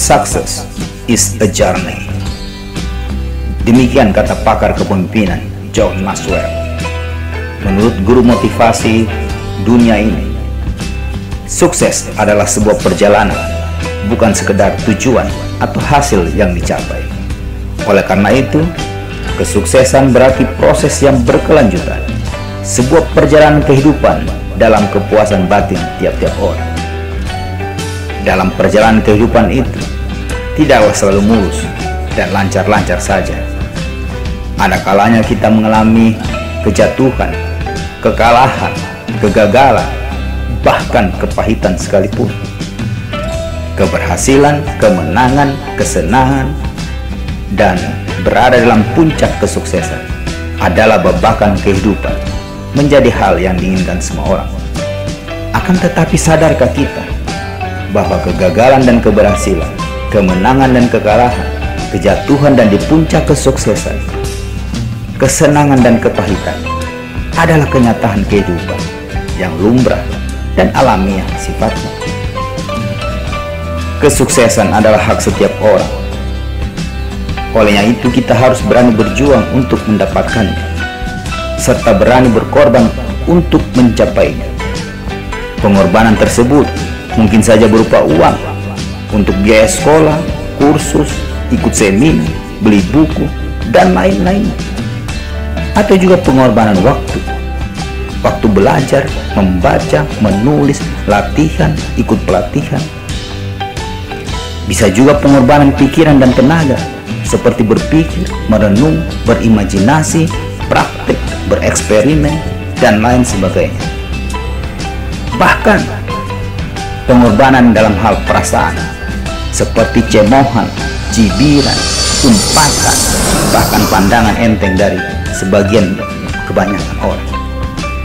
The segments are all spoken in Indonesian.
Success is a journey. Demikian kata pakar kepemimpinan John Maxwell. Menurut guru motivasi dunia ini, sukses adalah sebuah perjalanan, bukan sekedar tujuan atau hasil yang dicapai. Oleh karena itu, kesuksesan berarti proses yang berkelanjutan, sebuah perjalanan kehidupan dalam kepuasan batin tiap-tiap orang. Dalam perjalanan kehidupan itu, tidaklah selalu mulus dan lancar-lancar saja. Ada kalanya kita mengalami kejatuhan, kekalahan, kegagalan, bahkan kepahitan sekalipun. Keberhasilan, kemenangan, kesenangan, dan berada dalam puncak kesuksesan adalah babakan kehidupan, menjadi hal yang diinginkan semua orang. Akan tetapi sadarkah kita bahwa kegagalan dan keberhasilan, kemenangan dan kekalahan, kejatuhan dan di puncak kesuksesan, kesenangan dan kepahitan adalah kenyataan kehidupan yang lumrah dan alamiah sifatnya. Kesuksesan adalah hak setiap orang. Olehnya itu kita harus berani berjuang untuk mendapatkannya, serta berani berkorban untuk mencapainya. Pengorbanan tersebut mungkin saja berupa uang untuk biaya sekolah, kursus, ikut seminar, beli buku, dan lain-lain. Atau juga pengorbanan waktu belajar, membaca, menulis, latihan, ikut pelatihan. Bisa juga pengorbanan pikiran dan tenaga, seperti berpikir, merenung, berimajinasi, praktik, bereksperimen, dan lain sebagainya. Bahkan pengorbanan dalam hal perasaan, seperti cemohan, cibiran, umpatan, bahkan pandangan enteng dari sebagian kebanyakan orang,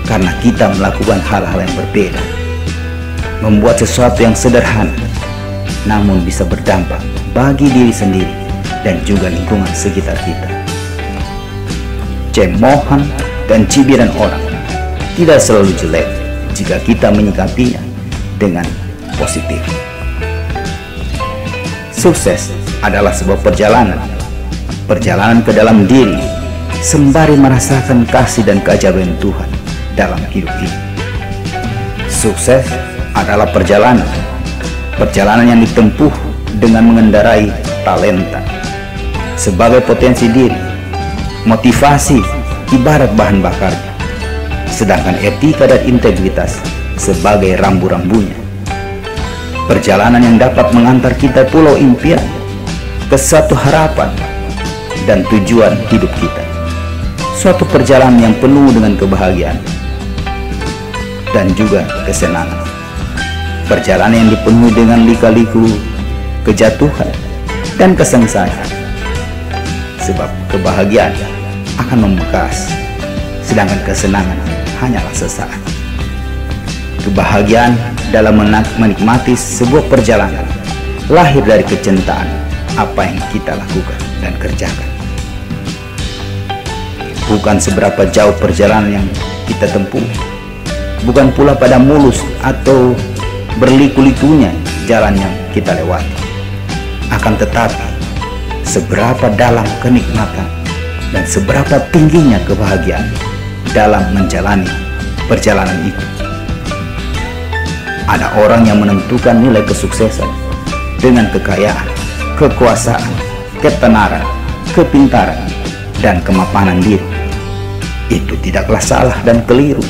karena kita melakukan hal-hal yang berbeda. Membuat sesuatu yang sederhana namun bisa berdampak bagi diri sendiri dan juga lingkungan sekitar kita. Cemohan dan cibiran orang tidak selalu jelek jika kita menyikapinya dengan positif. Sukses adalah sebuah perjalanan ke dalam diri, sembari merasakan kasih dan keajaiban Tuhan dalam hidup ini. Sukses adalah perjalanan yang ditempuh dengan mengendarai talenta sebagai potensi diri. Motivasi ibarat bahan bakarnya, sedangkan etika dan integritas sebagai rambu-rambunya. Perjalanan yang dapat mengantar kita pulau impian ke suatu harapan dan tujuan hidup kita. Suatu perjalanan yang penuh dengan kebahagiaan dan juga kesenangan. Perjalanan yang dipenuhi dengan lika-liku, kejatuhan, dan kesengsaraan. Sebab kebahagiaan akan membekas, sedangkan kesenangan hanyalah sesaat. Kebahagiaan dalam menikmati sebuah perjalanan lahir dari kecintaan apa yang kita lakukan dan kerjakan. Bukan seberapa jauh perjalanan yang kita tempuh, bukan pula pada mulus atau berliku-likunya jalan yang kita lewati. Akan tetapi, seberapa dalam kenikmatan dan seberapa tingginya kebahagiaan dalam menjalani perjalanan itu. Ada orang yang menentukan nilai kesuksesan dengan kekayaan, kekuasaan, ketenaran, kepintaran, dan kemapanan diri. Itu tidaklah salah dan keliru,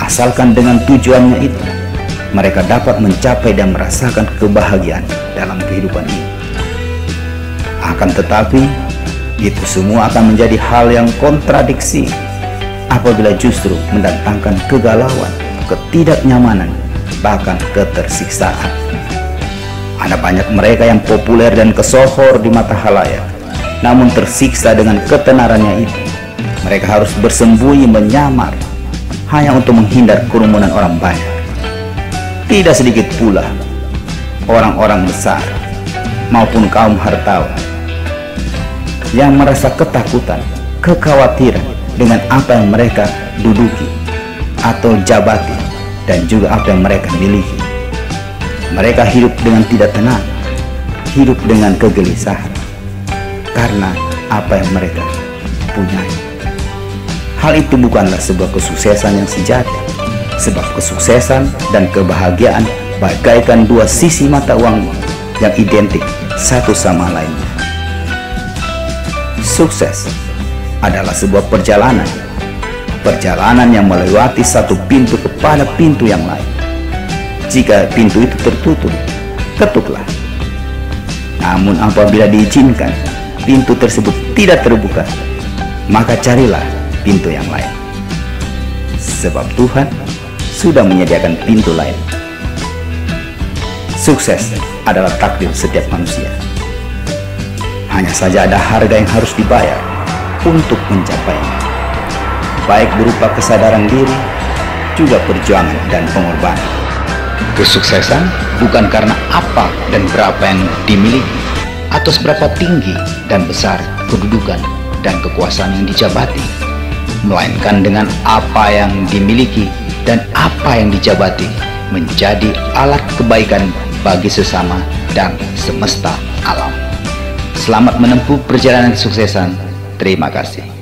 asalkan dengan tujuannya itu mereka dapat mencapai dan merasakan kebahagiaan dalam kehidupan ini. Akan tetapi, itu semua akan menjadi hal yang kontradiksi apabila justru mendatangkan kegalauan, ketidaknyamanan, bahkan ketersiksaan. Ada banyak mereka yang populer dan kesohor di mata khalayak, namun tersiksa dengan ketenarannya itu. Mereka harus bersembunyi menyamar hanya untuk menghindar kerumunan orang banyak. Tidak sedikit pula orang-orang besar maupun kaum hartawan yang merasa ketakutan, kekhawatiran dengan apa yang mereka duduki atau jabati dan juga apa yang mereka miliki. Mereka hidup dengan tidak tenang, hidup dengan kegelisahan karena apa yang mereka punyai. Hal itu bukanlah sebuah kesuksesan yang sejati, sebab kesuksesan dan kebahagiaan bagaikan dua sisi mata uang yang identik satu sama lainnya. Sukses adalah sebuah perjalanan yang melewati satu pintu kepada pintu yang lain. Jika pintu itu tertutup, ketuklah. Namun apabila diizinkan pintu tersebut tidak terbuka, maka carilah pintu yang lain, sebab Tuhan sudah menyediakan pintu lain. Sukses adalah takdir setiap manusia. Hanya saja ada harga yang harus dibayar untuk mencapainya, baik berupa kesadaran diri, juga perjuangan dan pengorbanan. Kesuksesan bukan karena apa dan berapa yang dimiliki, atau seberapa tinggi dan besar kedudukan dan kekuasaan yang dijabati, melainkan dengan apa yang dimiliki dan apa yang dijabati menjadi alat kebaikan bagi sesama dan semesta alam. Selamat menempuh perjalanan kesuksesan. Terima kasih.